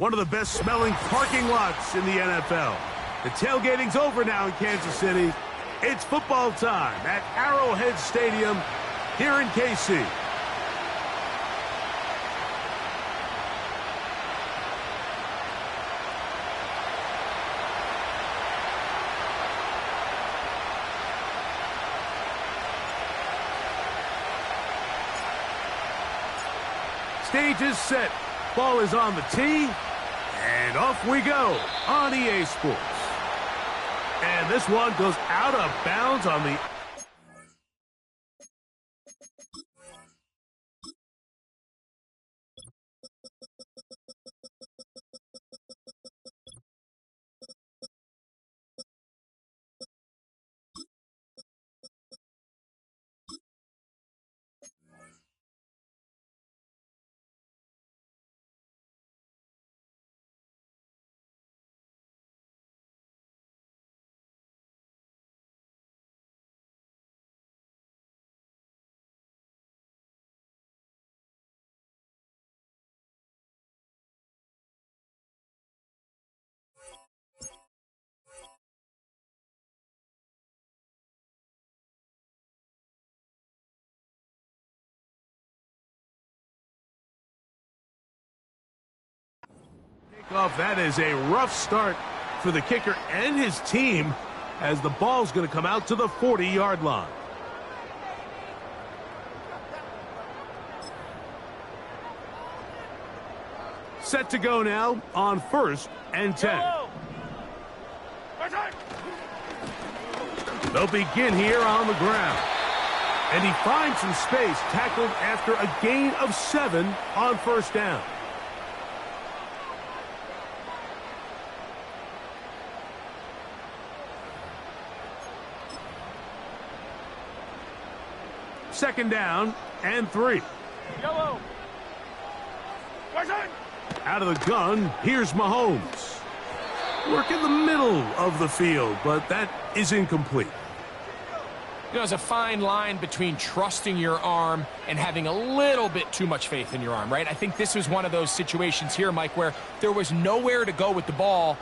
one of the best smelling parking lots in the NFL. The tailgating's over now in Kansas City. It's football time at Arrowhead Stadium here in KC. Stage is set. Ball is on the tee. And off we go on EA Sports. And this one goes out of bounds on the... Off. That is a rough start for the kicker and his team as the ball's going to come out to the 40-yard line. Set to go now on 1st and 10. They'll begin here on the ground. And he finds some space, tackled after a gain of 7 on 1st down. Second down and 3. Yellow. Out of the gun, here's Mahomes. Work in the middle of the field, but that is incomplete. You know, there's a fine line between trusting your arm and having a little bit too much faith in your arm, right? I think this was one of those situations here, Mike, where there was nowhere to go with the ball.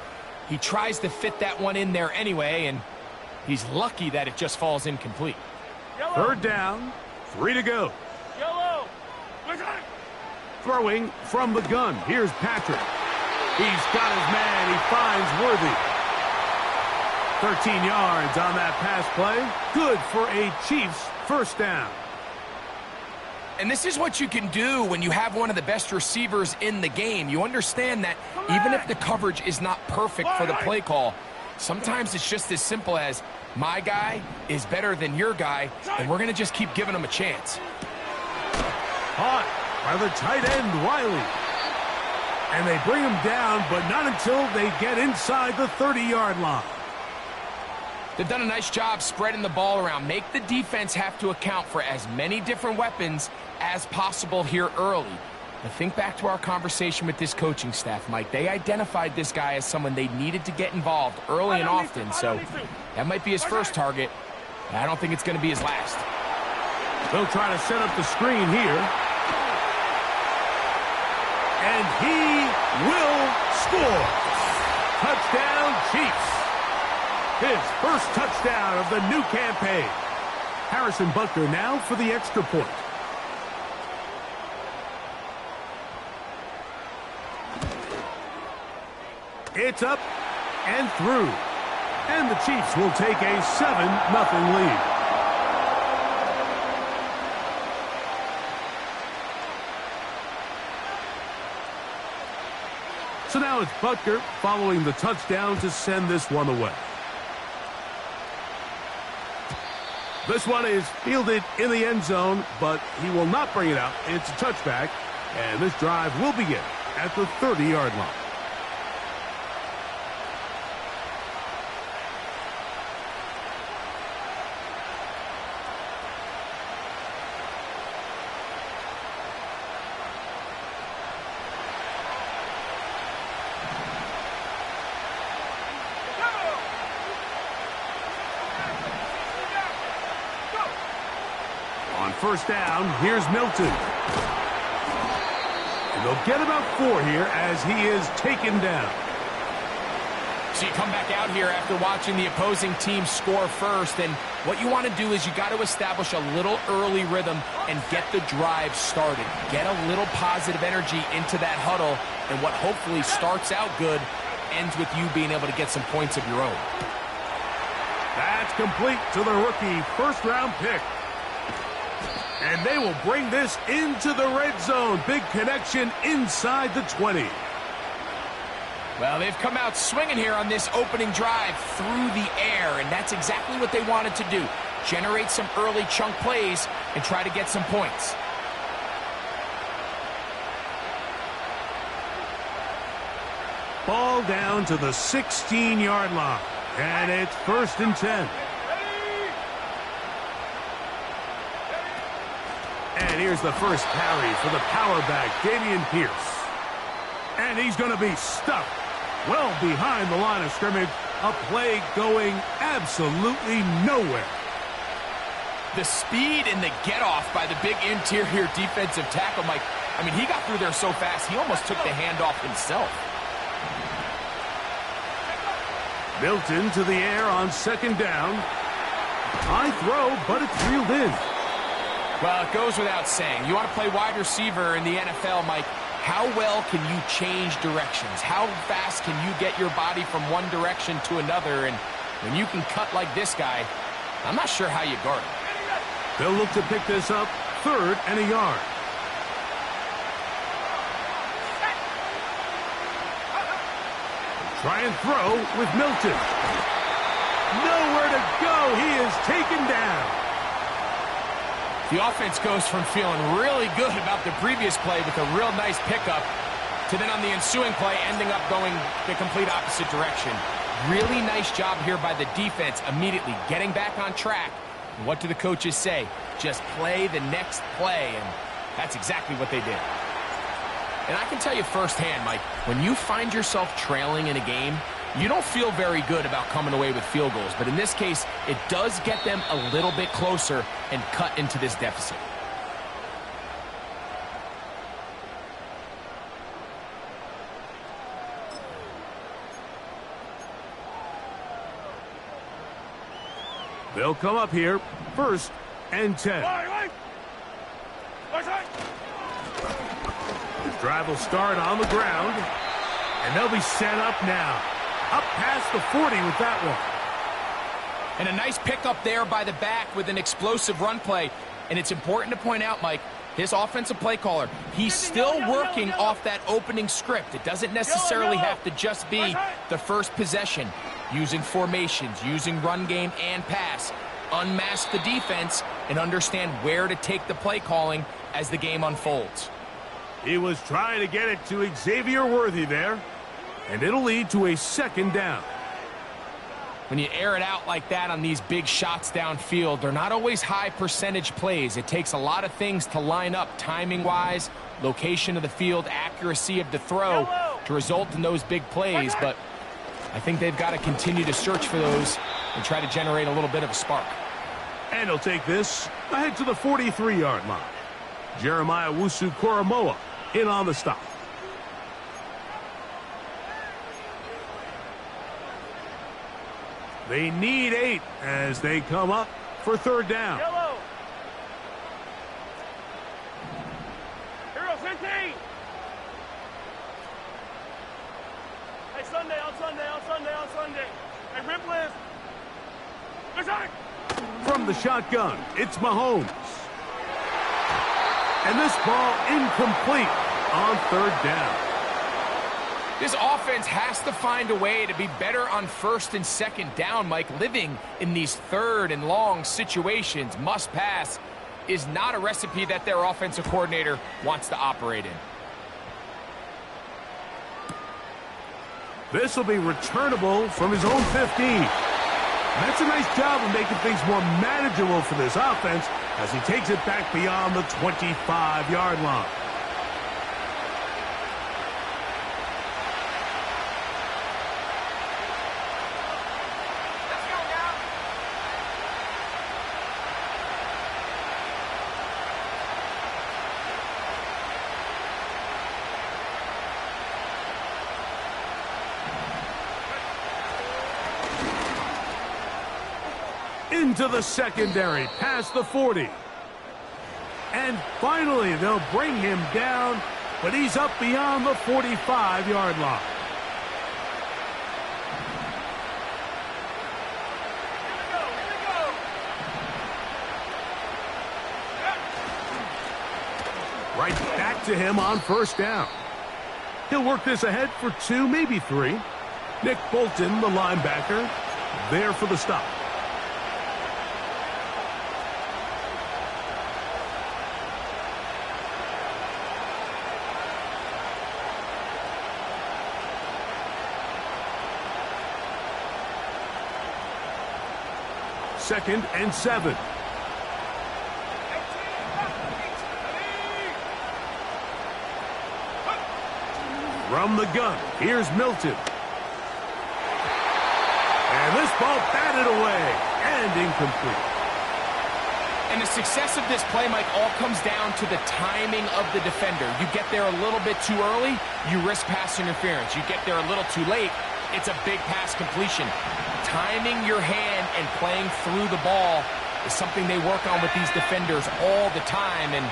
He tries to fit that one in there anyway, and he's lucky that it just falls incomplete. Yellow. 3rd down, 3 to go. Yellow. Throwing from the gun. Here's Patrick. He's got his man. He finds Worthy. 13 yards on that pass play. Good for a Chiefs 1st down. And this is what you can do when you have one of the best receivers in the game. You understand that even if the coverage is not perfect for the play call, sometimes it's just as simple as my guy is better than your guy, and we're going to just keep giving him a chance. Caught by the tight end, Wiley. And they bring him down, but not until they get inside the 30-yard line. They've done a nice job spreading the ball around. Make the defense have to account for as many different weapons as possible here early. But think back to our conversation with this coaching staff, Mike. They identified this guy as someone they needed to get involved early and often, so that might be his first target. I don't think it's going to be his last. They'll try to set up the screen here. And he will score. Touchdown, Chiefs. His first touchdown of the new campaign. Harrison Butker now for the extra point. It's up and through. And the Chiefs will take a 7-0 lead. So now it's Butker following the touchdown to send this one away. This one is fielded in the end zone, but he will not bring it out. It's a touchback, and this drive will begin at the 30-yard line. On 1st down, here's Milton. And they'll get about 4 here as he is taken down. So you come back out here after watching the opposing team score first, and what you want to do is you got to establish a little early rhythm and get the drive started. Get a little positive energy into that huddle, and what hopefully starts out good ends with you being able to get some points of your own. That's complete to the rookie first-round pick. And they will bring this into the red zone. Big connection inside the 20. Well, they've come out swinging here on this opening drive through the air, and that's exactly what they wanted to do. Generate some early chunk plays and try to get some points. Ball down to the 16-yard line, and it's 1st and 10. And here's the first carry for the power back, Dameon Pierce. And he's going to be stuck well behind the line of scrimmage. A play going absolutely nowhere. The speed and the get-off by the big interior defensive tackle, Mike. I mean, he got through there so fast, he almost took the handoff himself. Milton to the air on 2nd down. High throw, but it's reeled in. Well, it goes without saying. You want to play wide receiver in the NFL, Mike. How well can you change directions? How fast can you get your body from one direction to another? And when you can cut like this guy, I'm not sure how you guard him. They'll look to pick this up 3rd and a yard. Try and throw with Milton. Nowhere to go. He is taken down. The offense goes from feeling really good about the previous play with a real nice pickup to then on the ensuing play ending up going the complete opposite direction. Really nice job here by the defense immediately getting back on track. And what do the coaches say? Just play the next play, and that's exactly what they did. And I can tell you firsthand, Mike, when you find yourself trailing in a game, you don't feel very good about coming away with field goals. But in this case, it does get them a little bit closer and cut into this deficit. They'll come up here, 1st and 10. The drive will start on the ground, and they'll be set up now. Up past the 40 with that one. And a nice pickup there by the back with an explosive run play. And it's important to point out, Mike, his offensive play caller, he's still working off that opening script. It doesn't necessarily have to just be the first possession. Using formations, using run game and pass. Unmask the defense and understand where to take the play calling as the game unfolds. He was trying to get it to Xavier Worthy there. And it'll lead to a 2nd down. When you air it out like that on these big shots downfield, they're not always high percentage plays. It takes a lot of things to line up timing-wise, location of the field, accuracy of the throw to result in those big plays. But I think they've got to continue to search for those and try to generate a little bit of a spark. And he'll take this ahead to the 43-yard line. Jeremiah Wusu-Koromoa in on the stop. They need 8 as they come up for 3rd down. Yellow. Hero 15. Hey, Sunday, on Sunday, on Sunday, on Sunday. Hey, Rip Liz. Good shot. From the shotgun, it's Mahomes. And this ball incomplete on 3rd down. This offense has to find a way to be better on 1st and 2nd down, Mike. Living in these 3rd and long situations, must pass, is not a recipe that their offensive coordinator wants to operate in. This will be returnable from his own 15. That's a nice job of making things more manageable for this offense as he takes it back beyond the 25-yard line. into the secondary, past the 40. And finally, they'll bring him down, but he's up beyond the 45-yard line. Right back to him on first down. He'll work this ahead for 2, maybe 3. Nick Bolton, the linebacker, there for the stop. Second and 7. From the gun, here's Milton. And this ball batted away and incomplete. And the success of this play, Mike, all comes down to the timing of the defender. You get there a little bit too early, you risk pass interference. You get there a little too late, it's a big pass completion. Timing your hand and playing through the ball is something they work on with these defenders all the time. And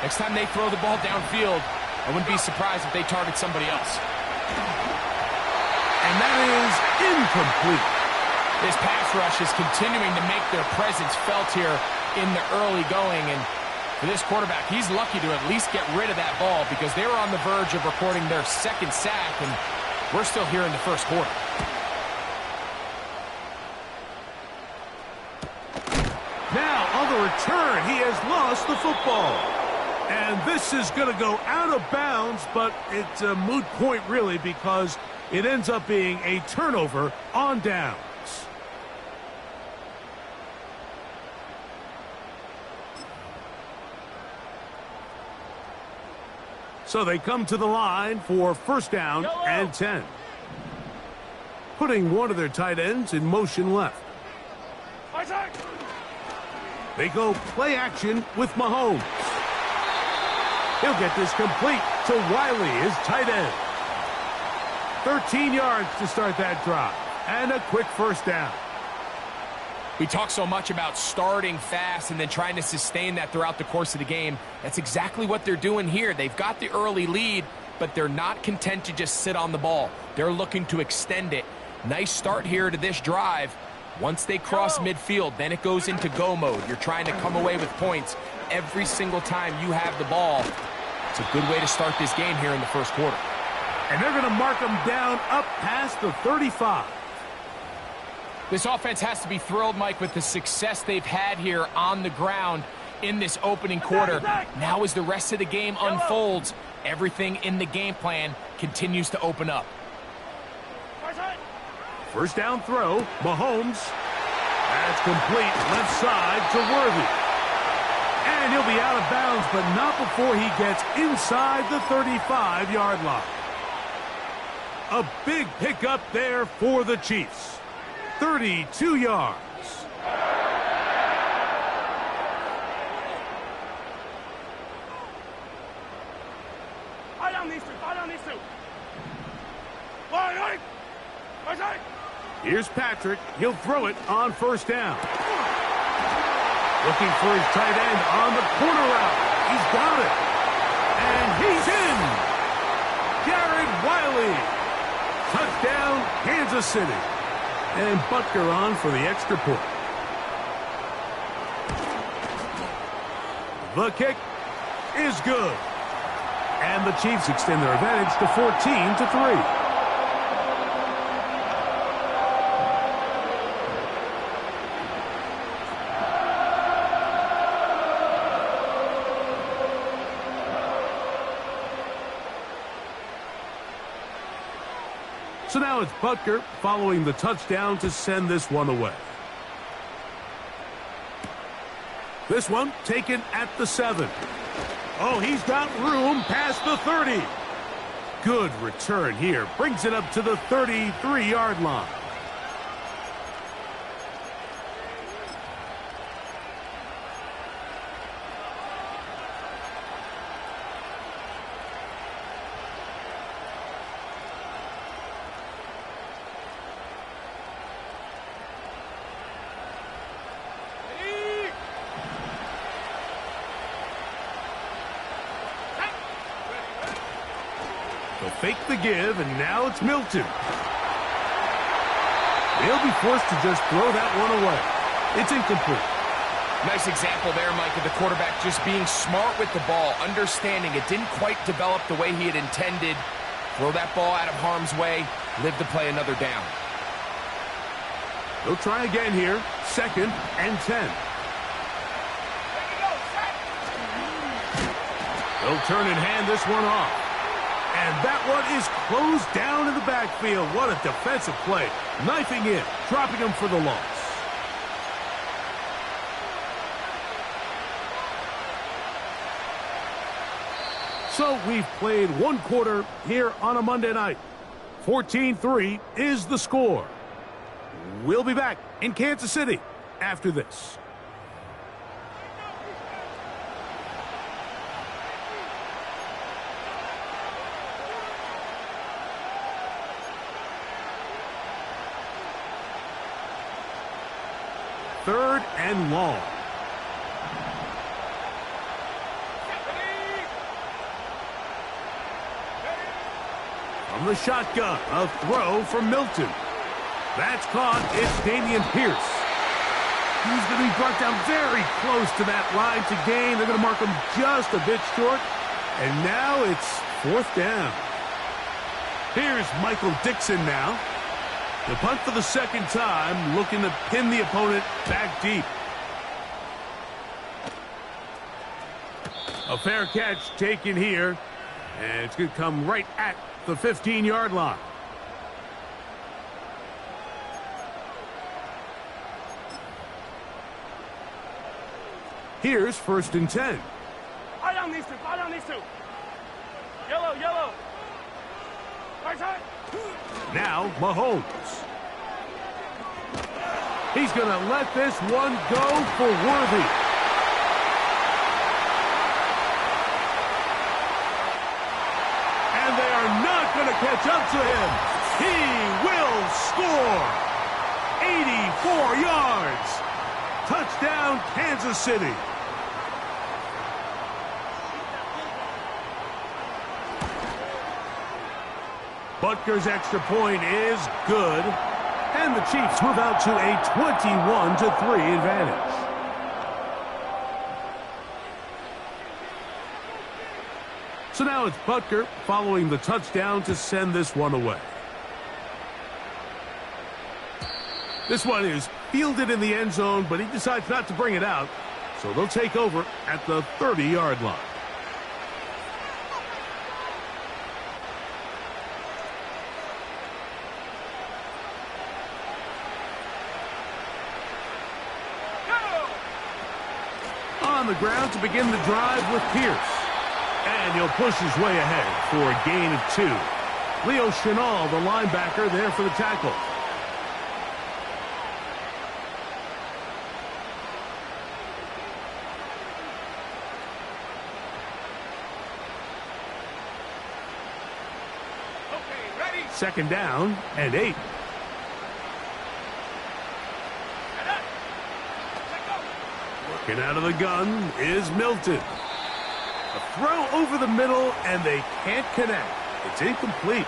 next time they throw the ball downfield, I wouldn't be surprised if they target somebody else. And that is incomplete. This pass rush is continuing to make their presence felt here in the early going. And for this quarterback, he's lucky to at least get rid of that ball because they were on the verge of recording their second sack, and we're still here in the first quarter. Now, on the return, he has lost the football. And this is going to go out of bounds, but it's a moot point, really, because it ends up being a turnover on downs. So they come to the line for first down and 10. Putting one of their tight ends in motion left. They go play action with Mahomes. He'll get this complete to Wiley, his tight end. 13 yards to start that drive, and a quick first down. We talk so much about starting fast and then trying to sustain that throughout the course of the game. That's exactly what they're doing here. They've got the early lead, but they're not content to just sit on the ball. They're looking to extend it. Nice start here to this drive. Once they cross midfield, then it goes into go mode. You're trying to come away with points every single time you have the ball. It's a good way to start this game here in the first quarter. And they're going to mark them down up past the 35. This offense has to be thrilled, Mike, with the success they've had here on the ground in this opening quarter. Now as the rest of the game unfolds, everything in the game plan continues to open up. First down throw, Mahomes. That's complete, left side to Worthy. And he'll be out of bounds, but not before he gets inside the 35-yard line. A big pickup there for the Chiefs. 32 yards. Fire down these two. Fire down these two. Here's Patrick. He'll throw it on first down. Looking for his tight end on the corner route. He's got it. And he's in. Jared Wiley. Touchdown, Kansas City. And Butker on for the extra point. The kick is good. And the Chiefs extend their advantage to 14-3. So now it's Butker following the touchdown to send this one away. This one taken at the 7. Oh, he's got room past the 30. Good return here. Brings it up to the 33-yard line. They'll fake the give, and now it's Milton. They'll be forced to just throw that one away. It's incomplete. Nice example there, Mike, of the quarterback just being smart with the ball, understanding it didn't quite develop the way he had intended. Throw that ball out of harm's way, live to play another down. They'll try again here, 2nd and 10. They'll turn and hand this one off. And that one is closed down in the backfield. What a defensive play. Knifing in, dropping him for the loss. So we've played one quarter here on a Monday night. 14-3 is the score. We'll be back in Kansas City after this. Third and long. From the shotgun, a throw from Milton. That's caught. It's Dameon Pierce. He's going to be brought down very close to that line to gain. They're going to mark him just a bit short. And now it's 4th down. Here's Michael Dixon now. The punt for the 2nd time, looking to pin the opponent back deep. A fair catch taken here, and it's going to come right at the 15-yard line. Here's 1st and 10. Eye on these two. Eye on these two. Yellow, yellow. Right side. Now, Mahomes. He's going to let this one go for Worthy. And they are not going to catch up to him. He will score. 84 yards. Touchdown, Kansas City. Butker's extra point is good, and the Chiefs move out to a 21-3 advantage. So now it's Butker following the touchdown to send this one away. This one is fielded in the end zone, but he decides not to bring it out, so they'll take over at the 30-yard line. On the ground to begin the drive with Pierce. And he'll push his way ahead for a gain of 2. Leo Chenal, the linebacker, there for the tackle. Okay, ready. 2nd down and 8. Working out of the gun is Milton. A throw over the middle, and they can't connect. It's incomplete.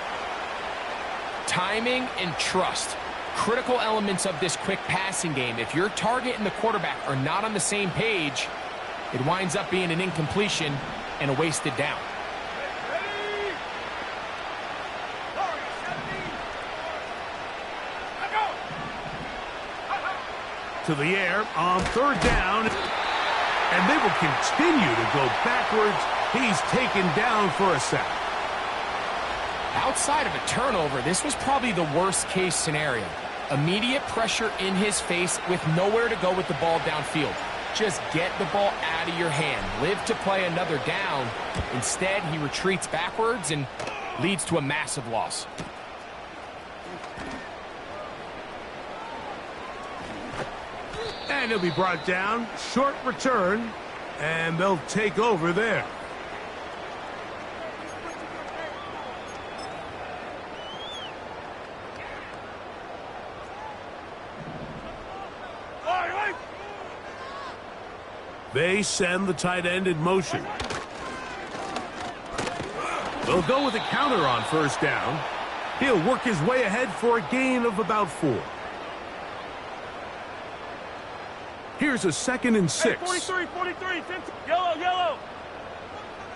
Timing and trust. Critical elements of this quick passing game. If your target and the quarterback are not on the same page, it winds up being an incompletion and a wasted down. To the air on 3rd down. And they will continue to go backwards. He's taken down for a sack. Outside of a turnover, this was probably the worst-case scenario. Immediate pressure in his face with nowhere to go with the ball downfield. Just get the ball out of your hand. Live to play another down. Instead, he retreats backwards and leads to a massive loss. And he'll be brought down. Short return. And they'll take over there. They send the tight end in motion. They'll go with a counter on first down. He'll work his way ahead for a gain of about 4. Here's a 2nd and 6. Hey, 43, 43, 50. Yellow, yellow.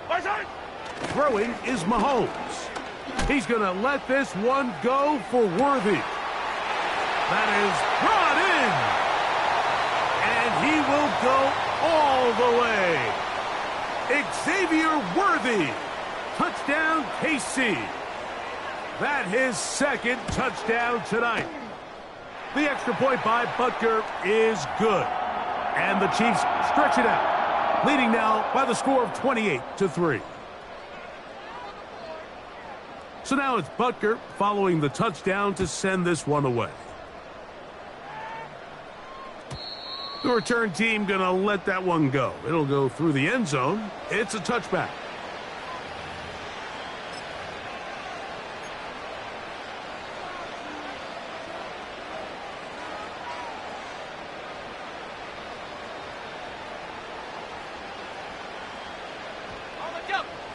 My side. Throwing is Mahomes. He's going to let this one go for Worthy. That is brought in. And he will go all the way. Xavier Worthy. Touchdown, KC. That his 2nd touchdown tonight. The extra point by Butker is good. And the Chiefs stretch it out, leading now by the score of 28-3. So now it's Butker following the touchdown to send this one away. The return team going to let that one go. It'll go through the end zone. It's a touchback.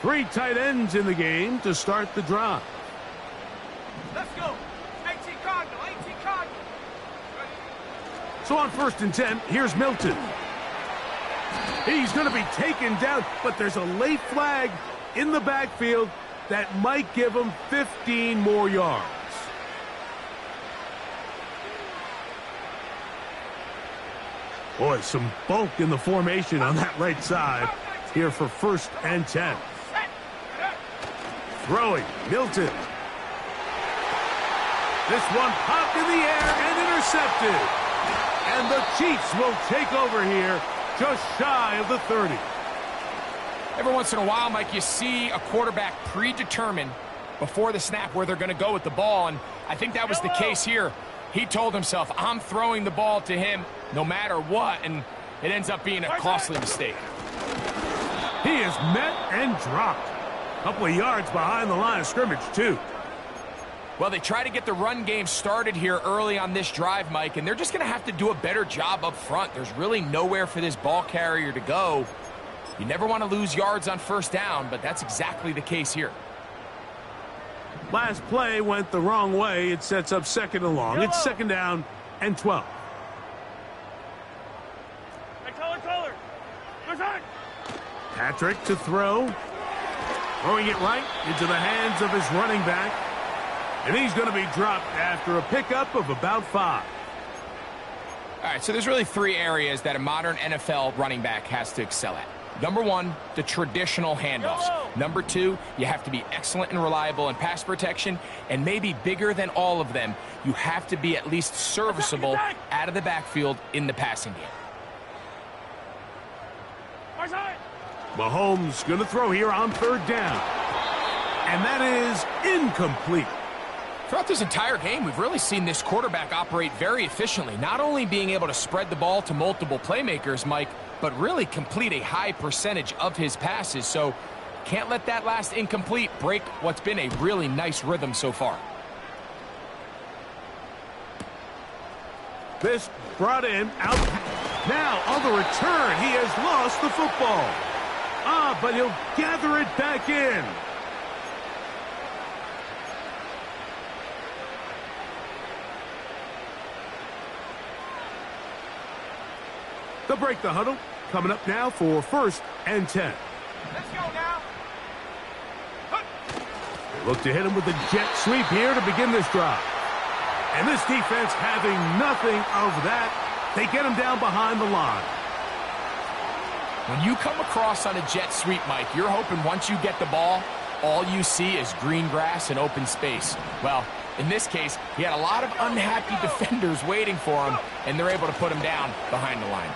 Three tight ends in the game to start the drive. Let's go. 18 Cardinal, 18 Cardinal. So on 1st and 10, here's Milton. He's going to be taken down, but there's a late flag in the backfield that might give him 15 more yards. Boy, some bulk in the formation on that right side here for 1st and 10. Throwing, Milton. This one popped in the air and intercepted. And the Chiefs will take over here just shy of the 30. Every once in a while, Mike, you see a quarterback predetermine before the snap where they're going to go with the ball, and I think that was the case here. He told himself, I'm throwing the ball to him no matter what, and it ends up being a costly mistake. He is met and dropped. A couple of yards behind the line of scrimmage, too. Well, they try to get the run game started here early on this drive, Mike, and they're just going to have to do a better job up front. There's really nowhere for this ball carrier to go. You never want to lose yards on 1st down, but that's exactly the case here. Last play went the wrong way. It sets up 2nd and long. It's 2nd down and 12. Hey, color. Good side. Patrick to throw. Throwing it right into the hands of his running back. And he's going to be dropped after a pickup of about 5. All right, so there's really 3 areas that a modern NFL running back has to excel at. Number 1, the traditional handoffs. Number 2, you have to be excellent and reliable in pass protection. And maybe bigger than all of them, you have to be at least serviceable out of the backfield in the passing game. Mahomes going to throw here on 3rd down. And that is incomplete. Throughout this entire game, we've really seen this quarterback operate very efficiently, not only being able to spread the ball to multiple playmakers, Mike, but really complete a high percentage of his passes. So can't let that last incomplete break what's been a really nice rhythm so far. This brought in out. Now on the return, he has lost the football. But he'll gather it back in. They'll break the huddle. Coming up now for 1st and 10. Let's go now. They look to hit him with the jet sweep here to begin this drive. And this defense having nothing of that. They get him down behind the line. When you come across on a jet sweep, Mike, you're hoping once you get the ball, all you see is green grass and open space. Well, in this case, he had a lot of unhappy defenders waiting for him, and they're able to put him down behind the line.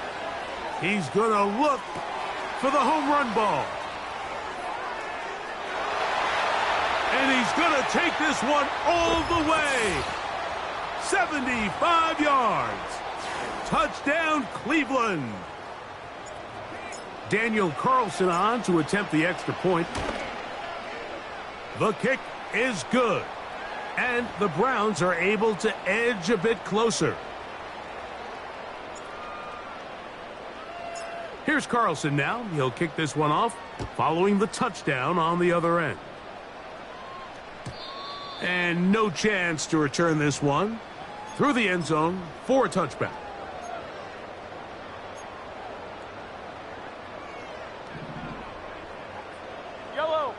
He's going to look for the home run ball. And he's going to take this one all the way. 75 yards. Touchdown, Cleveland. Daniel Carlson on to attempt the extra point. The kick is good. And the Browns are able to edge a bit closer. Here's Carlson now. He'll kick this one off following the touchdown on the other end. And no chance to return this one through the end zone for a touchback. Yellow.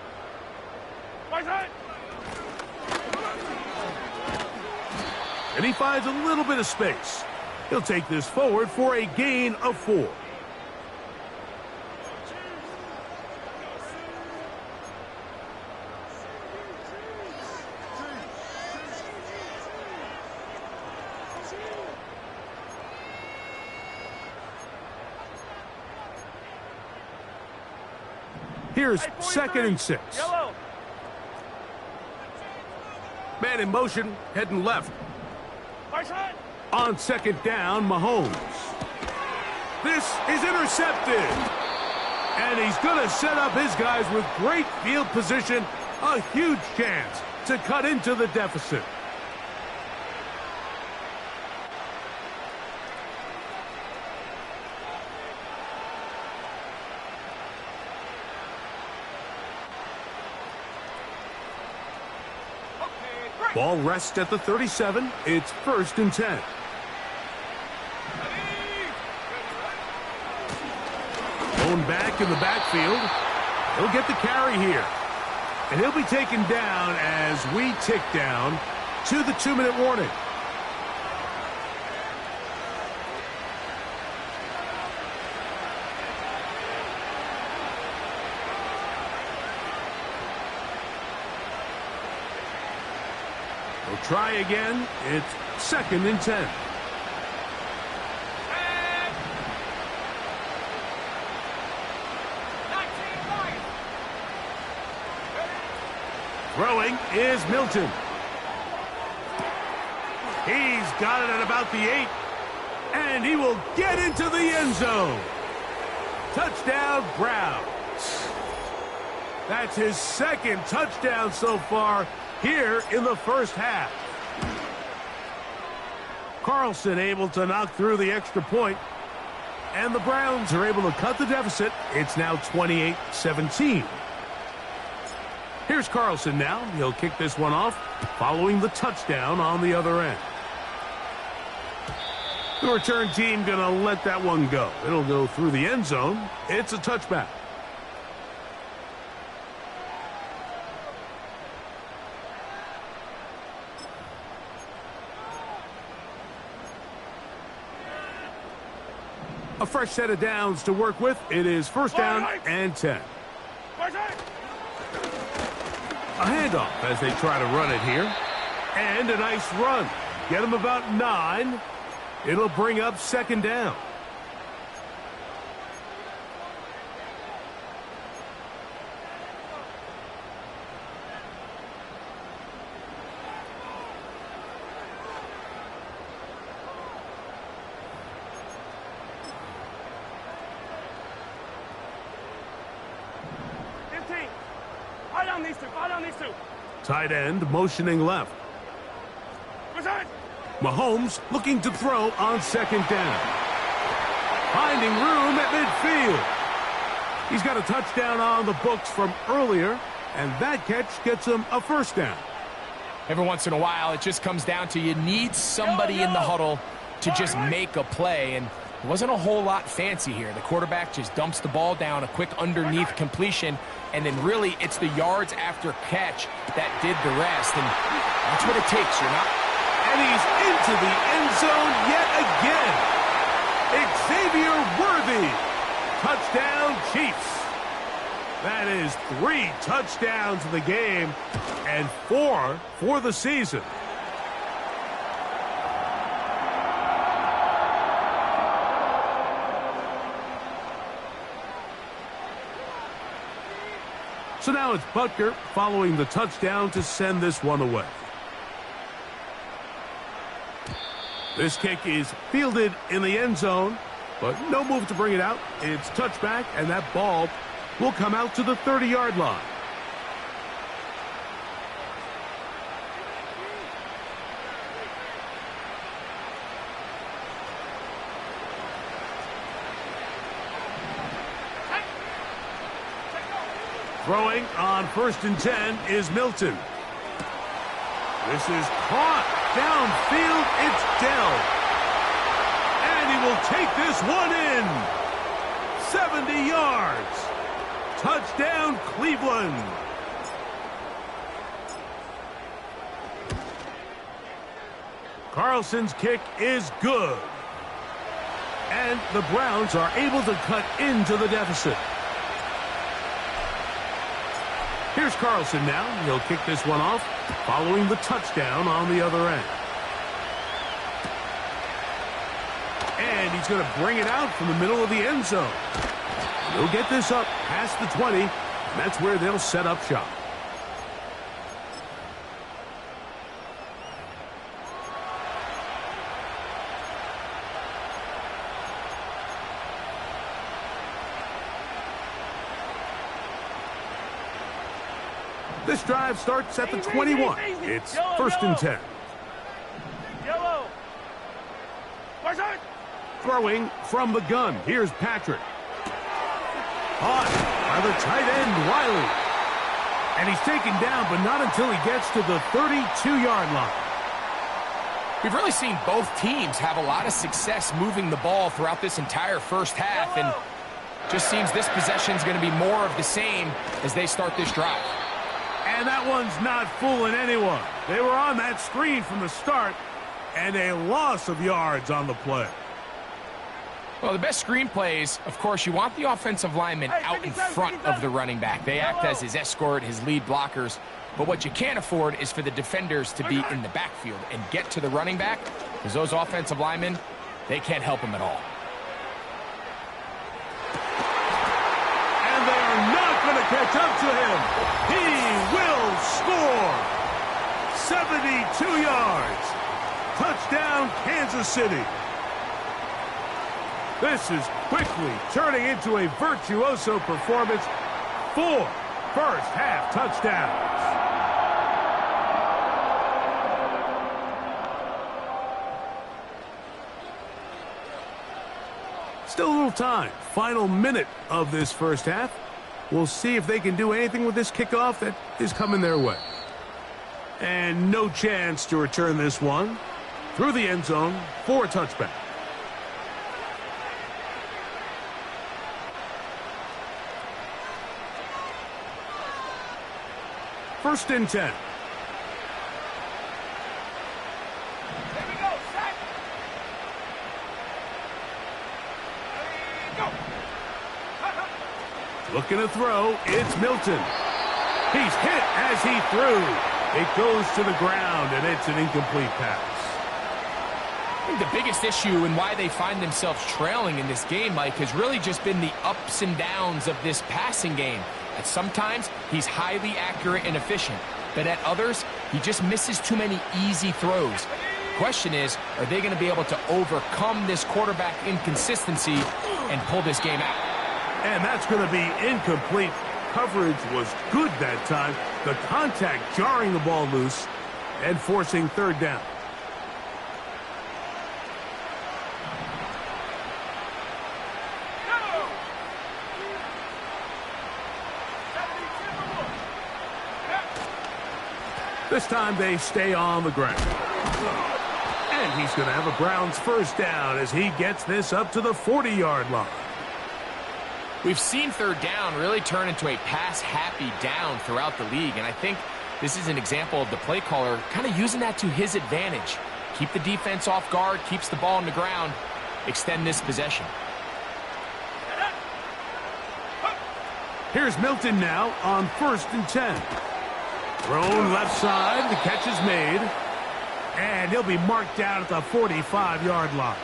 Right side. And he finds a little bit of space. He'll take this forward for a gain of 4. Here's 2nd and 6. Yellow. Man in motion, heading left. Right side. On 2nd down, Mahomes. This is intercepted. And he's going to set up his guys with great field position. A huge chance to cut into the deficit. Ball rests at the 37. It's 1st and 10. Going back in the backfield. He'll get the carry here. And he'll be taken down as we tick down to the 2-minute warning. We'll try again. It's 2nd and 10. Throwing is Milton. He's got it at about the 8. And he will get into the end zone. Touchdown, Browns. That's his 2nd touchdown so far here in the first half. Carlson able to knock through the extra point. And the Browns are able to cut the deficit. It's now 28-17. Here's Carlson now. He'll kick this one off following the touchdown on the other end. The return team going to let that one go. It'll go through the end zone. It's a touchback. A fresh set of downs to work with. It is 1st down and 10. A handoff as they try to run it here. And a nice run. Get him about 9. It'll bring up 2nd down. Tight end motioning left. Mahomes looking to throw on 2nd down. Finding room at midfield. He's got a touchdown on the books from earlier, and that catch gets him a 1st down. Every once in a while, it just comes down to you need somebody in the huddle to just make a play, and it wasn't a whole lot fancy here. The quarterback just dumps the ball down, a quick underneath completion, and then really it's the yards after catch that did the rest, and that's what it takes. You're not. And he's into the end zone yet again. Xavier Worthy. Touchdown, Chiefs. That is 3 touchdowns in the game and 4 for the season. So now it's Butker following the touchdown to send this one away. This kick is fielded in the end zone, but no move to bring it out. It's touchback, and that ball will come out to the 30-yard line. Throwing on 1st and 10 is Milton. This is caught. Downfield, it's Dell. And he will take this one in. 70 yards. Touchdown, Cleveland. Carlson's kick is good. And the Browns are able to cut into the deficit. Here's Carlson now. He'll kick this one off, following the touchdown on the other end. And he's going to bring it out from the middle of the end zone. He'll get this up past the 20, and that's where they'll set up shop. This drive starts at the 21. It's first and 10. Yellow. Throwing from the gun. Here's Patrick. Caught by the tight end, Wiley. And he's taken down, but not until he gets to the 32-yard line. We've really seen both teams have a lot of success moving the ball throughout this entire first half, and just seems this possession is going to be more of the same as they start this drive. And that one's not fooling anyone. They were on that screen from the start, and a loss of yards on the play. Well, the best screen plays, of course, you want the offensive lineman out in front of the running back. They act as his escort, his lead blockers. But what you can't afford is for the defenders to be in the backfield and get to the running back, because those offensive linemen, they can't help him at all. And they are not going to catch up to him. He will score. 72 yards. Touchdown, Kansas City. This is quickly turning into a virtuoso performance. 4 first-half touchdowns. Still a little time. Final minute of this first half. We'll see if they can do anything with this kickoff that is coming their way. And no chance to return this one. Through the end zone for a touchback. First and 10. There we go, sack. There we go. Looking to throw, it's Milton. He's hit as he threw. It goes to the ground, and it's an incomplete pass. I think the biggest issue and why they find themselves trailing in this game, Mike, has really just been the ups and downs of this passing game. At sometimes, he's highly accurate and efficient, but at others, he just misses too many easy throws. Question is, are they going to be able to overcome this quarterback inconsistency and pull this game out? And that's going to be incomplete. Coverage was good that time. The contact jarring the ball loose and forcing third down. This time they stay on the ground. And he's going to have a Browns first down as he gets this up to the 40-yard line. We've seen third down really turn into a pass-happy down throughout the league, and I think this is an example of the play caller kind of using that to his advantage. Keep the defense off guard, keeps the ball on the ground, extend this possession. Here's Milton now on first and 10. Thrown left side, the catch is made, and he'll be marked down at the 45-yard line.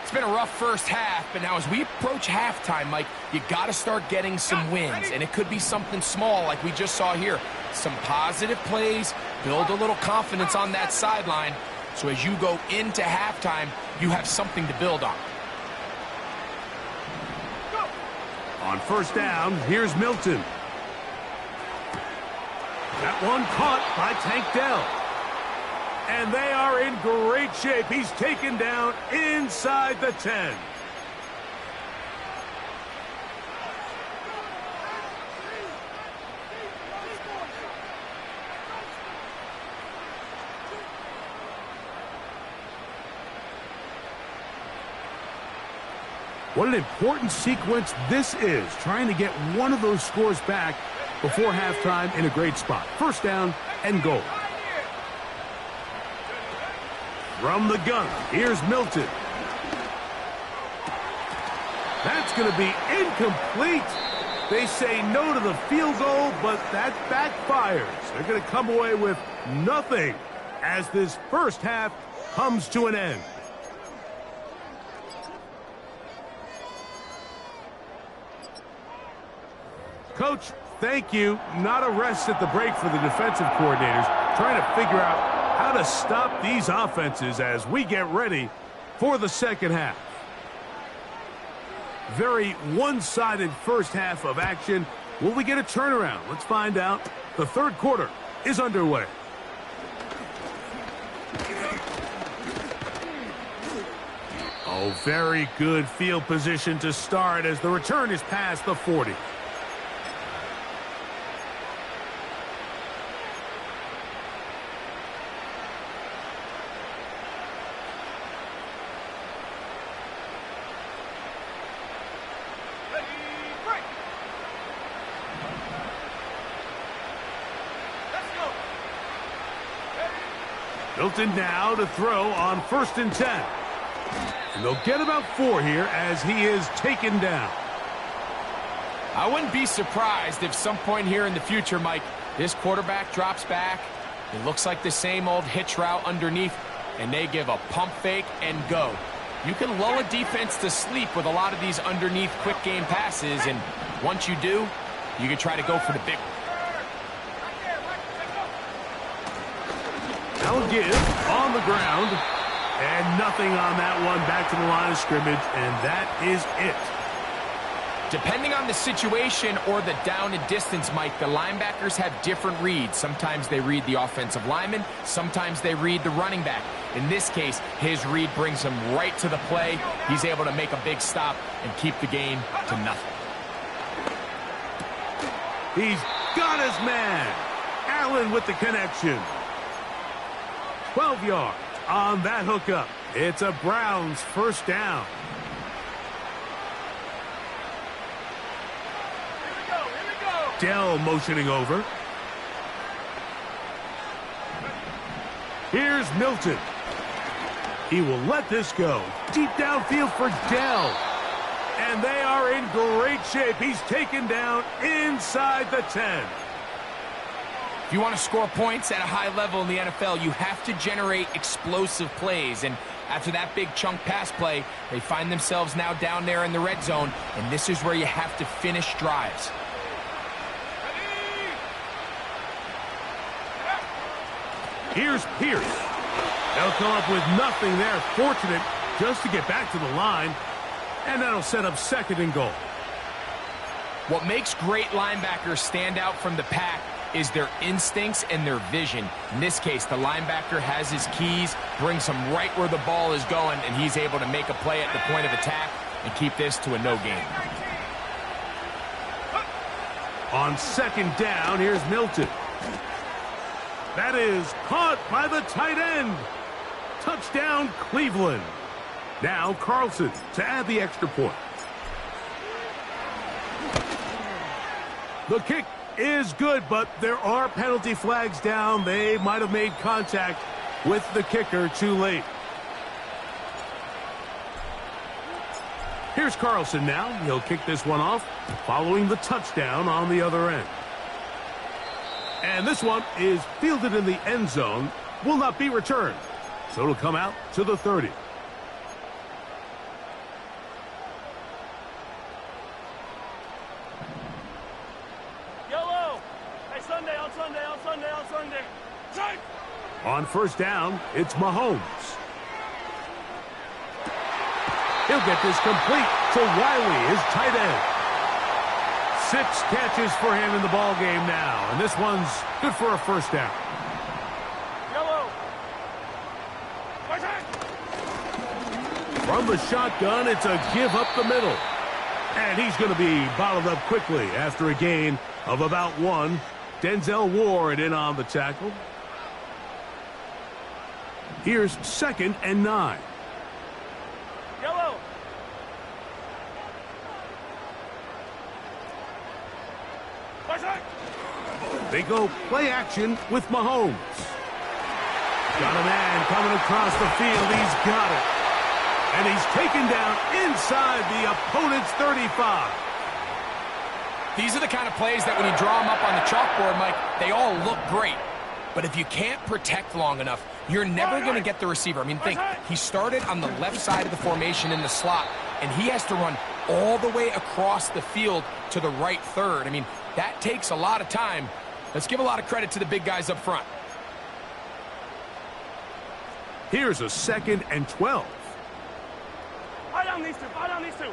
It's been a rough first half, but now as we approach halftime, Mike, you got to start getting some wins, and it could be something small like we just saw here. Some positive plays, build a little confidence on that sideline, so as you go into halftime, you have something to build on. On first down, here's Milton. That one caught by Tank Dell. And they are in great shape. He's taken down inside the 10. What an important sequence this is, trying to get one of those scores back before halftime in a great spot. First down and goal. From the gun, here's Milton. That's going to be incomplete. They say no to the field goal, but that backfires. They're going to come away with nothing as this first half comes to an end. Coach, thank you. Not a rest at the break for the defensive coordinators, trying to figure out how to stop these offenses as we get ready for the second half. Very one-sided first half of action. Will we get a turnaround? Let's find out. The third quarter is underway. Oh, very good field position to start as the return is past the 40. Milton now to throw on 1st and 10. And they'll get about 4 here as he is taken down. I wouldn't be surprised if some point here in the future, Mike, this quarterback drops back. It looks like the same old hitch route underneath, and they give a pump fake and go. You can lull a defense to sleep with a lot of these underneath quick game passes, and once you do, you can try to go for the big one. Now a give on the ground, and nothing on that one. Back to the line of scrimmage, and that is it. Depending on the situation or the down and distance, Mike, the linebackers have different reads. Sometimes they read the offensive lineman, sometimes they read the running back. In this case, his read brings him right to the play. He's able to make a big stop and keep the game to nothing. He's got his man. Allen with the connection. 12 yards on that hookup. It's a Browns first down. Dell motioning over. Here's Milton. He will let this go. Deep downfield for Dell. And they are in great shape. He's taken down inside the 10. If you want to score points at a high level in the NFL, you have to generate explosive plays. And after that big chunk pass play, they find themselves now down there in the red zone. And this is where you have to finish drives. Here's Pierce. They'll come up with nothing there. Fortunate just to get back to the line. And that'll set up 2nd and goal. What makes great linebackers stand out from the pack is their instincts and their vision. In this case, the linebacker has his keys, brings him right where the ball is going, and he's able to make a play at the point of attack and keep this to a no gain. On 2nd down, here's Milton. That is caught by the tight end. Touchdown, Cleveland. Now Carlson to add the extra point. The kick is good, but there are penalty flags down. They might have made contact with the kicker too late. Here's Carlson now. He'll kick this one off following the touchdown on the other end. And this one is fielded in the end zone. Will not be returned. So it'll come out to the 30. Yellow. Hey, Sunday, on Sunday, on Sunday, on Sunday. On 1st down, it's Mahomes. He'll get this complete to Wiley, his tight end. 6 catches for him in the ball game now, and this one's good for a 1st down. Yellow. From the shotgun, it's a give up the middle. And he's going to be bottled up quickly after a gain of about 1. Denzel Ward in on the tackle. Here's 2nd and 9. Yellow. They go play action with Mahomes. Got a man coming across the field. He's got it. And he's taken down inside the opponent's 35. These are the kind of plays that when you draw them up on the chalkboard, Mike, they all look great. But if you can't protect long enough, you're never going to get the receiver. I mean, think, he started on the left side of the formation in the slot, and he has to run all the way across the field to the right third. I mean, that takes a lot of time. Let's give a lot of credit to the big guys up front. Here's a 2nd and 12. Fire down these two. Fire down these two.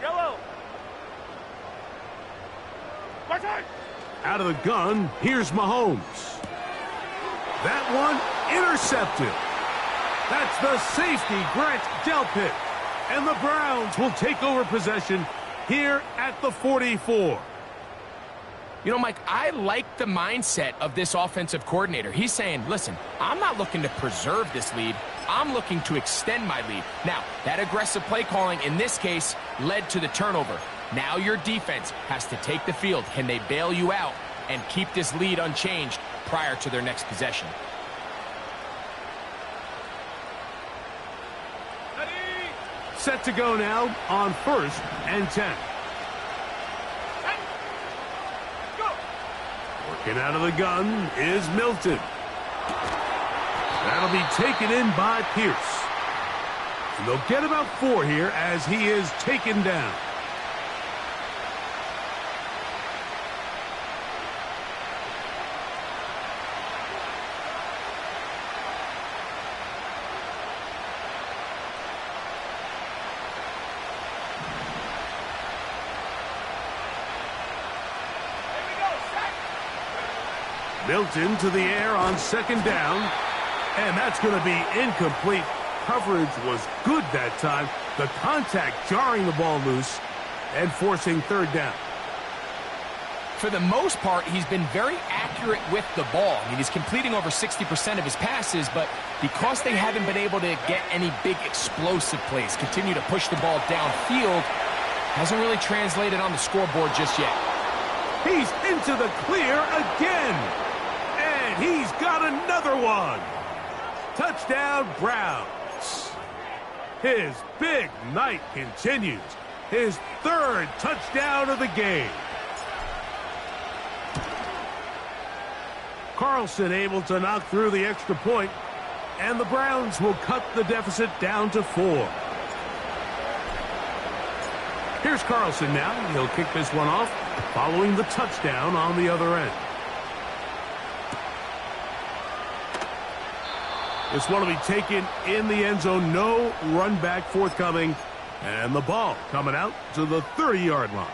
Yellow. Out of the gun, here's Mahomes. That one intercepted. That's the safety, Grant Delpit. And the Browns will take over possession here at the 44. You know, Mike, I like the mindset of this offensive coordinator. He's saying, listen, I'm not looking to preserve this lead. I'm looking to extend my lead. Now, that aggressive play calling in this case led to the turnover. Now your defense has to take the field. Can they bail you out and keep this lead unchanged prior to their next possession? Set to go now on 1st and 10. Working out of the gun is Milton. That'll be taken in by Pierce. And they'll get about 4 here as he is taken down. Milton to the air on 2nd down. And that's going to be incomplete. Coverage was good that time. The contact jarring the ball loose and forcing 3rd down. For the most part, he's been very accurate with the ball. I mean, he's completing over 60% of his passes, but because they haven't been able to get any big explosive plays, continue to push the ball downfield, hasn't really translated on the scoreboard just yet. He's into the clear again. And he's got another one. Touchdown, Browns. His big night continues. His 3rd touchdown of the game. Carlson able to knock through the extra point, and the Browns will cut the deficit down to 4. Here's Carlson now. He'll kick this one off following the touchdown on the other end. This one will be taken in the end zone. No run back forthcoming. And the ball coming out to the 30-yard line.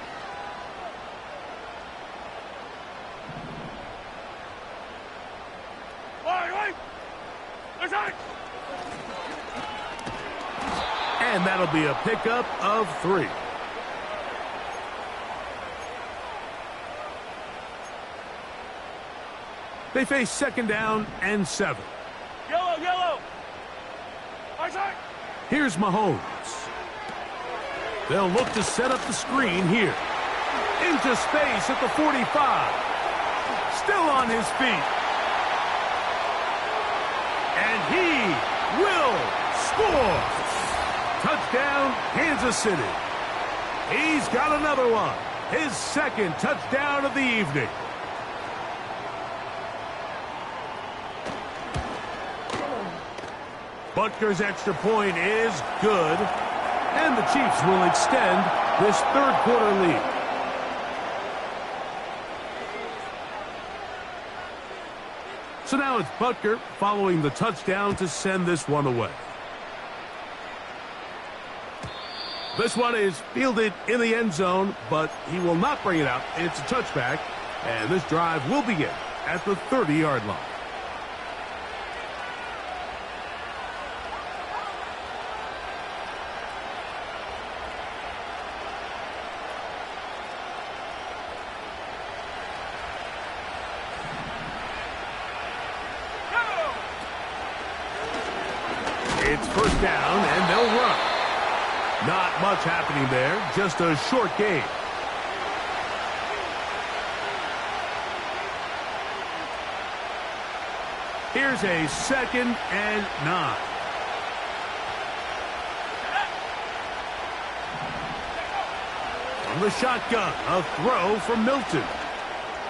And that'll be a pickup of 3. They face 2nd down and 7. Yellow. Here's Mahomes. They'll look to set up the screen here. Into space at the 45. Still on his feet. And he will score. Touchdown, Kansas City. He's got another one. His 2nd touchdown of the evening. Butker's extra point is good. And the Chiefs will extend this 3rd quarter lead. So now it's Butker following the touchdown to send this one away. This one is fielded in the end zone, but he will not bring it out. It's a touchback, and this drive will begin at the 30-yard line. It's 1st down, and they'll run. Not much happening there, just a short game. Here's a 2nd and 9. From the shotgun, a throw from Milton.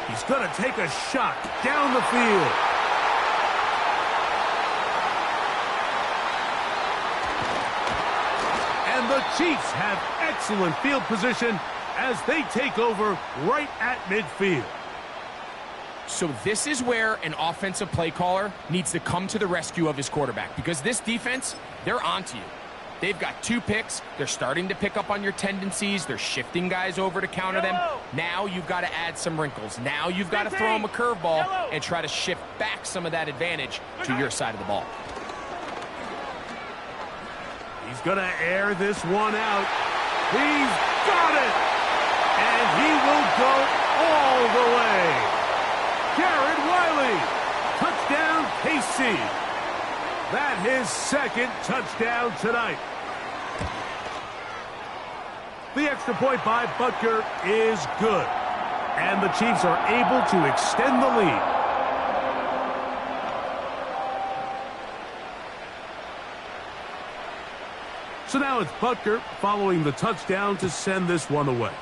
He's going to take a shot down the field. And the Chiefs have excellent field position as they take over right at midfield. So this is where an offensive play caller needs to come to the rescue of his quarterback, because this defense, they're onto you. They've got 2 picks. They're starting to pick up on your tendencies. They're shifting guys over to counter them. Now you've got to add some wrinkles. Now you've got to throw them a curveball and try to shift back some of that advantage to your side of the ball. He's going to air this one out. He's got it! And he will go all the way. Jared Wiley, touchdown KC. That his 2nd touchdown tonight. The extra point by Butker is good. And the Chiefs are able to extend the lead. So now it's Butker following the touchdown to send this one away.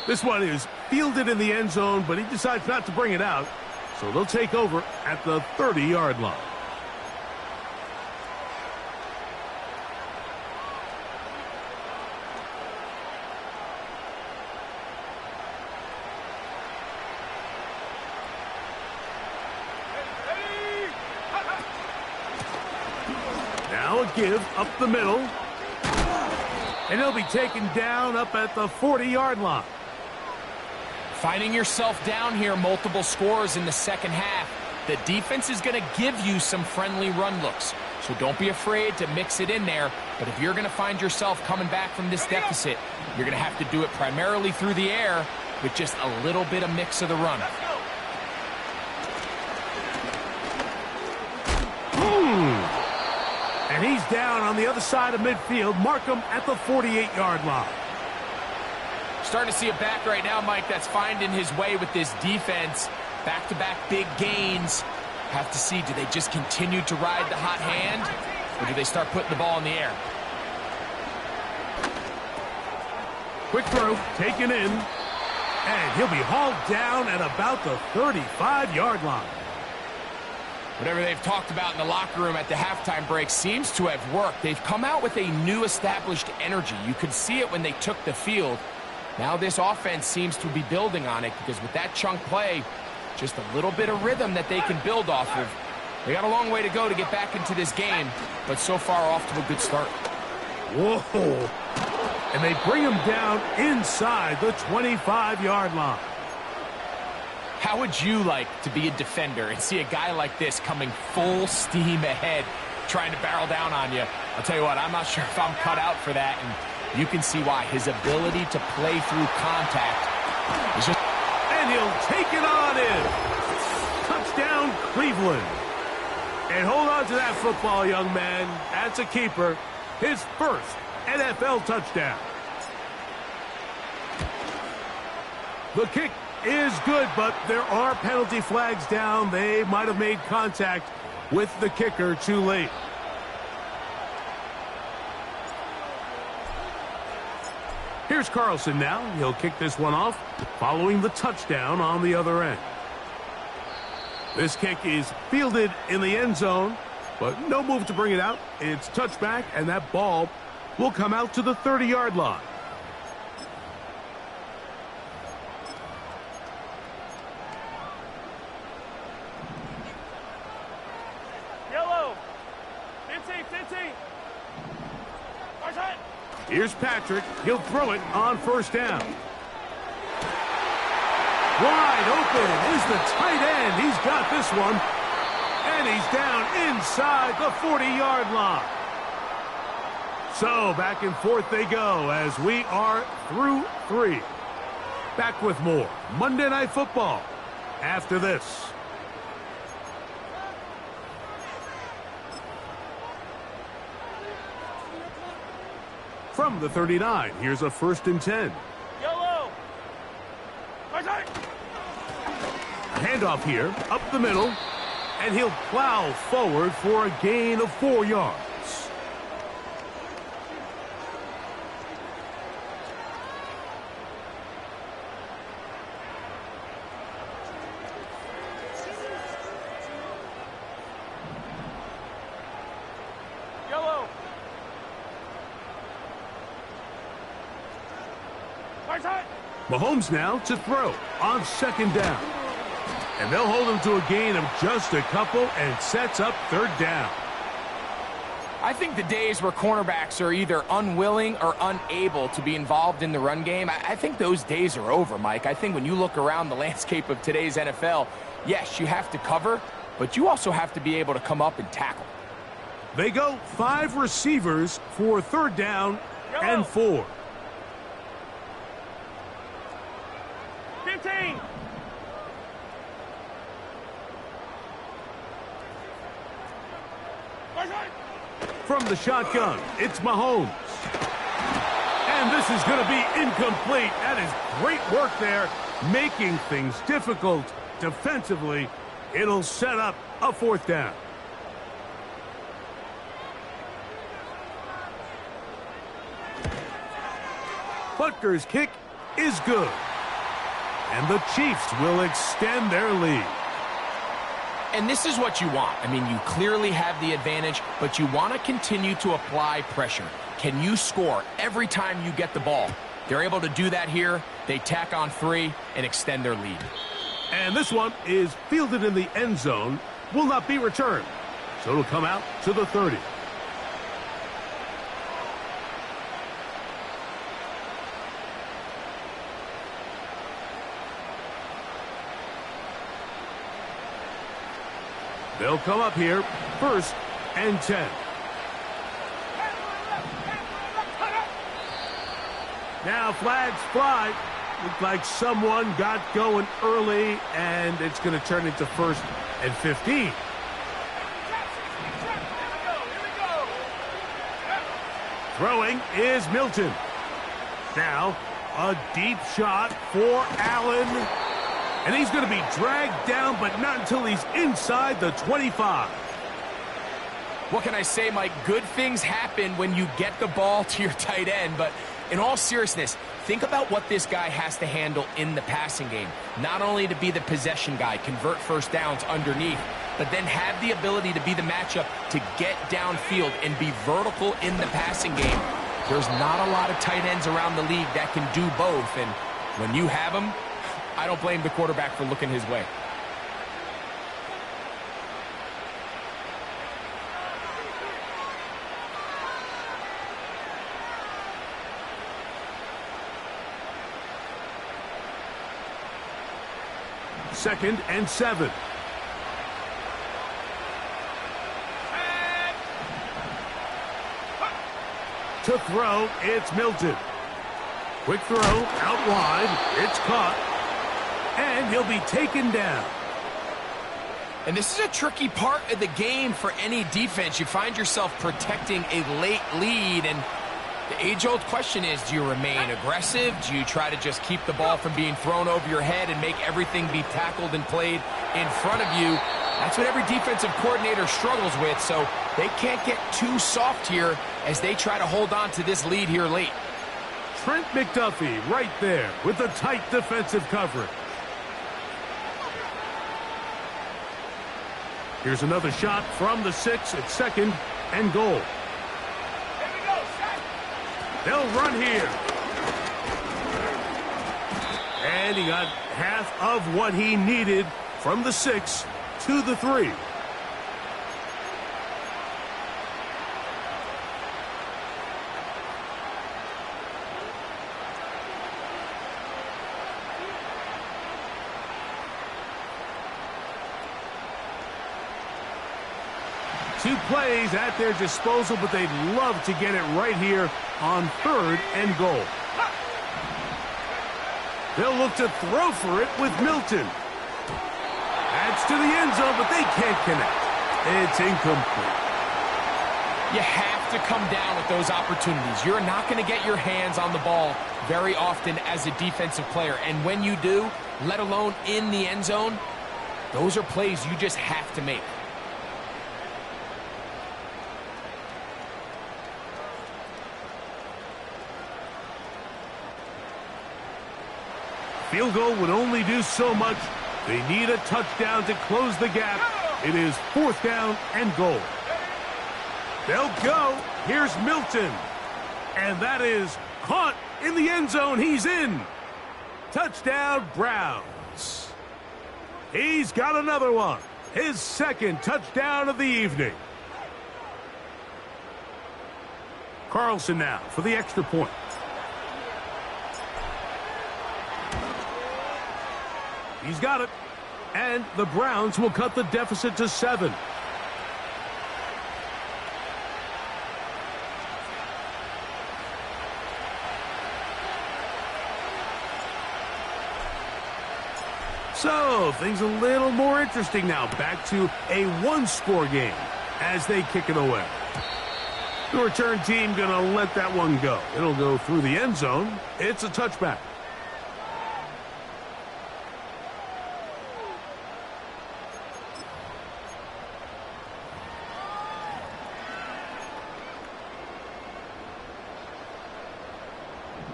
This one is fielded in the end zone, but he decides not to bring it out. So they'll take over at the 30-yard line. Now a give up the middle. And he'll be taken down up at the 40-yard line. Finding yourself down here, multiple scores in the second half. The defense is going to give you some friendly run looks. So don't be afraid to mix it in there. But if you're going to find yourself coming back from this deficit, you're going to have to do it primarily through the air with just a little bit of mix of the run. And he's down on the other side of midfield. Mark him at the 48-yard line. Starting to see a back right now, Mike, that's finding his way with this defense. Back-to-back big gains. Have to see, do they just continue to ride the hot hand, or do they start putting the ball in the air? Quick throw, taken in, and he'll be hauled down at about the 35-yard line. Whatever they've talked about in the locker room at the halftime break seems to have worked. They've come out with a new established energy. You could see it when they took the field. Now this offense seems to be building on it, because with that chunk play, just a little bit of rhythm that they can build off of. They got a long way to go to get back into this game, but so far off to a good start. Whoa. And they bring him down inside the 25-yard line. How would you like to be a defender and see a guy like this coming full steam ahead, trying to barrel down on you? I'll tell you what, I'm not sure if I'm cut out for that, and you can see why. His ability to play through contact is just... And he'll take it on in. Touchdown, Cleveland. And hold on to that football, young man. That's a keeper. His first NFL touchdown. The kick is good, but there are penalty flags down. They might have made contact with the kicker too late. Here's Carlson now. He'll kick this one off, following the touchdown on the other end. This kick is fielded in the end zone, but no move to bring it out. It's touchback, and that ball will come out to the 30-yard line. Yellow. 15. Here's Patrick. He'll throw it on first down. Wide open is the tight end. He's got this one. And he's down inside the 40-yard line. So back and forth they go as we are through 3. Back with more Monday Night Football after this. From the 39, here's a 1st and 10. Yellow. Right side. A handoff here, up the middle, and he'll plow forward for a gain of 4 yards. Yellow. Right side. Mahomes now to throw on 2nd down. And they'll hold him to a gain of just a couple and sets up 3rd down. I think the days where cornerbacks are either unwilling or unable to be involved in the run game, I think those days are over, Mike. I think when you look around the landscape of today's NFL, yes, you have to cover, but you also have to be able to come up and tackle. They go 5 receivers for 3rd down and 4. 15. Right side. From the shotgun, it's Mahomes. And this is going to be incomplete. That is great work there, making things difficult defensively. It'll set up a 4th down. Butker's kick is good. And the Chiefs will extend their lead. And this is what you want. I mean, you clearly have the advantage, but you want to continue to apply pressure. Can you score every time you get the ball? They're able to do that here. They tack on 3 and extend their lead. And this one is fielded in the end zone, will not be returned. So it'll come out to the 30. They'll come up here, 1st and 10. Now flags fly. Looked like someone got going early, and it's going to turn into 1st and 15. Throwing is Milton. Now a deep shot for Allen. And he's going to be dragged down, but not until he's inside the 25. What can I say, Mike? Good things happen when you get the ball to your tight end, but in all seriousness, think about what this guy has to handle in the passing game. Not only to be the possession guy, convert 1st downs underneath, but then have the ability to be the matchup to get downfield and be vertical in the passing game. There's not a lot of tight ends around the league that can do both, and when you have them, I don't blame the quarterback for looking his way. Second and 7. To throw, it's Milton. Quick throw, out wide, it's caught. And he'll be taken down. And this is a tricky part of the game for any defense. You find yourself protecting a late lead, and the age-old question is, do you remain aggressive? Do you try to just keep the ball from being thrown over your head and make everything be tackled and played in front of you? That's what every defensive coordinator struggles with, so they can't get too soft here as they try to hold on to this lead here late. Trent McDuffie right there with the tight defensive coverage. Here's another shot from the 6 at 2nd and goal. They'll run here. And he got half of what he needed from the 6 to the 3. Two plays at their disposal, but they'd love to get it right here on 3rd and goal. They'll look to throw for it with Milton. That's to the end zone, but they can't connect. It's incomplete. You have have to come down with those opportunities. You're not going to get your hands on the ball very often as a defensive player. And when you do, let alone in the end zone, those are plays you just have to make. Field goal would only do so much. They need a touchdown to close the gap. It is 4th down and goal. They'll go. Here's Milton. And that is caught in the end zone. He's in. Touchdown, Browns. He's got another one. His 2nd touchdown of the evening. Carlson now for the extra point. He's got it. And the Browns will cut the deficit to 7. So, things a little more interesting now. Back to a 1-score game as they kick it away. The return team going to let that one go. It'll go through the end zone. It's a touchback.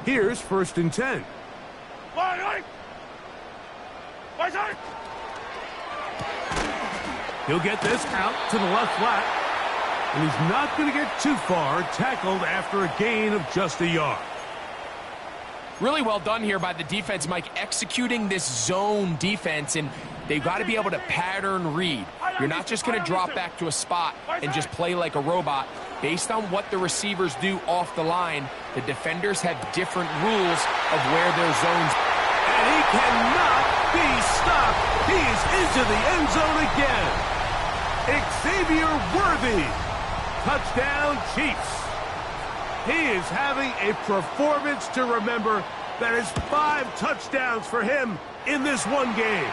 Here's 1st and 10. He'll get this out to the left flat. And he's not going to get too far. Tackled after a gain of just a yard. Really well done here by the defense, Mike, executing this zone defense, and they've got to be able to pattern read. You're not just going to drop back to a spot and just play like a robot. Based on what the receivers do off the line, the defenders have different rules of where their zones. And he cannot be stopped. He's into the end zone again. Xavier Worthy. Touchdown, Chiefs. He is having a performance to remember. That is 5 touchdowns for him in this one game.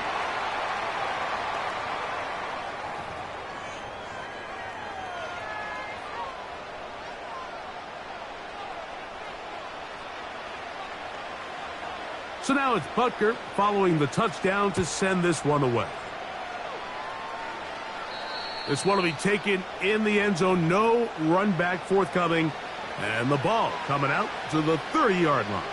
So now it's Butker following the touchdown to send this one away. This one will be taken in the end zone. No run back forthcoming. And the ball coming out to the 30-yard line.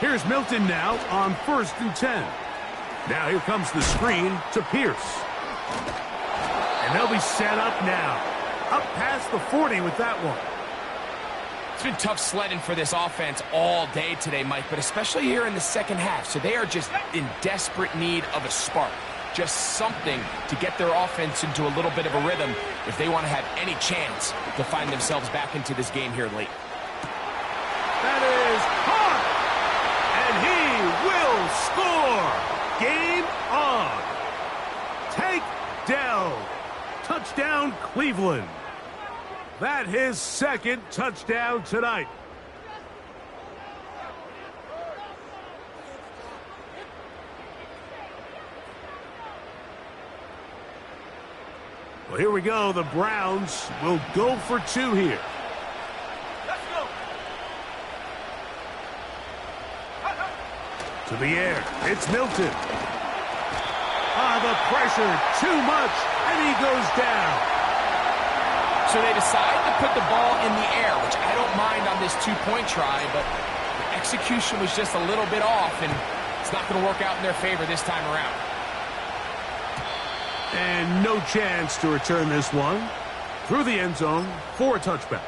Here's Milton now on 1st and 10. Now here comes the screen to Pierce. And they'll be set up now. Up past the 40 with that one. It's been tough sledding for this offense all day today, Mike, but especially here in the second half. So they are just in desperate need of a spark. Just something to get their offense into a little bit of a rhythm if they want to have any chance to find themselves back into this game here late. That is caught! And he will score! Game on! Take down! Touchdown, Cleveland. That his 2nd touchdown tonight. Well, here we go. The Browns will go for 2 here. Let's go. To the air. It's Milton. The pressure, too much, and he goes down. So they decide to put the ball in the air, which I don't mind on this 2-point try, but the execution was just a little bit off, and it's not going to work out in their favor this time around. And no chance to return this one through the end zone for a touchback.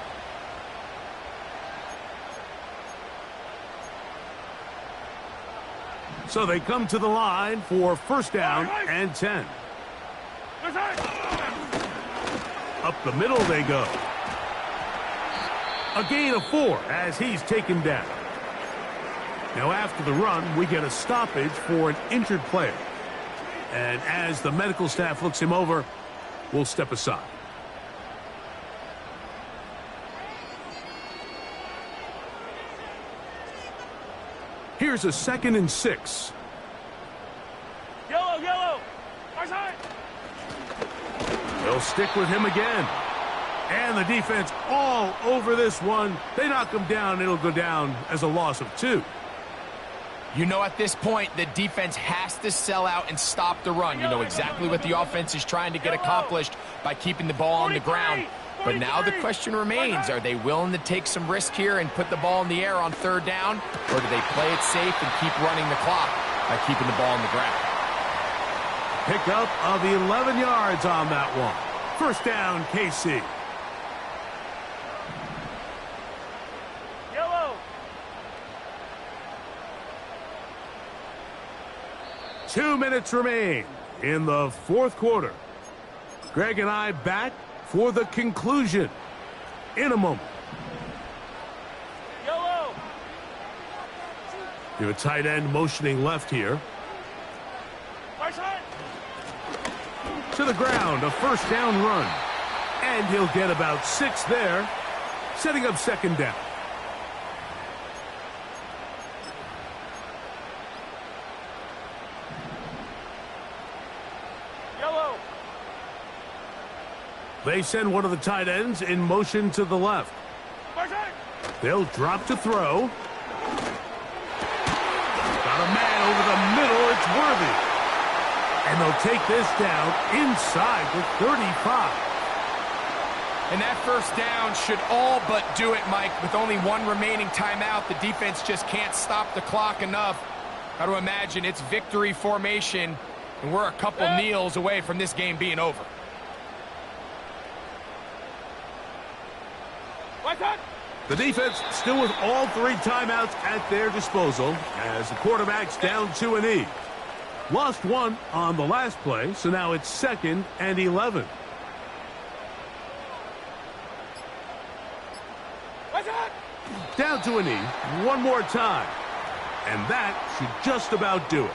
So they come to the line for 1st down and 10. Up the middle they go. A gain of 4 as he's taken down. Now after the run, we get a stoppage for an injured player. And as the medical staff looks him over, will step aside. Here's a 2nd and 6. Yellow, yellow. Our side. They'll stick with him again. And the defense all over this one. They knock him down. It'll go down as a loss of 2. You know, at this point, the defense has to sell out and stop the run. You know exactly what the offense is trying to get accomplished by keeping the ball on the ground. But now the question remains, are they willing to take some risk here and put the ball in the air on 3rd down? Or do they play it safe and keep running the clock by keeping the ball on the ground? Pickup of 11 yards on that one. 1st down, KC. Yellow. 2 minutes remain in the 4th quarter. Greg and I back for the conclusion in a moment. Yellow. You have a tight end motioning left here. Our side. To the ground, a 1st down run. And he'll get about 6 there, setting up 2nd down. Yellow. They send one of the tight ends in motion to the left. Our side. They'll drop to throw. Got a man over the middle. It's Worthy. And they'll take this down inside the 35. And that 1st down should all but do it, Mike. With only 1 remaining timeout, the defense just can't stop the clock enough. Got to imagine it's victory formation, and we're a couple kneels away from this game being over. The defense still with all 3 timeouts at their disposal as the quarterback's down to a knee. Lost 1 on the last play, so now it's 2nd and 11. Down to a knee 1 more time. And that should just about do it.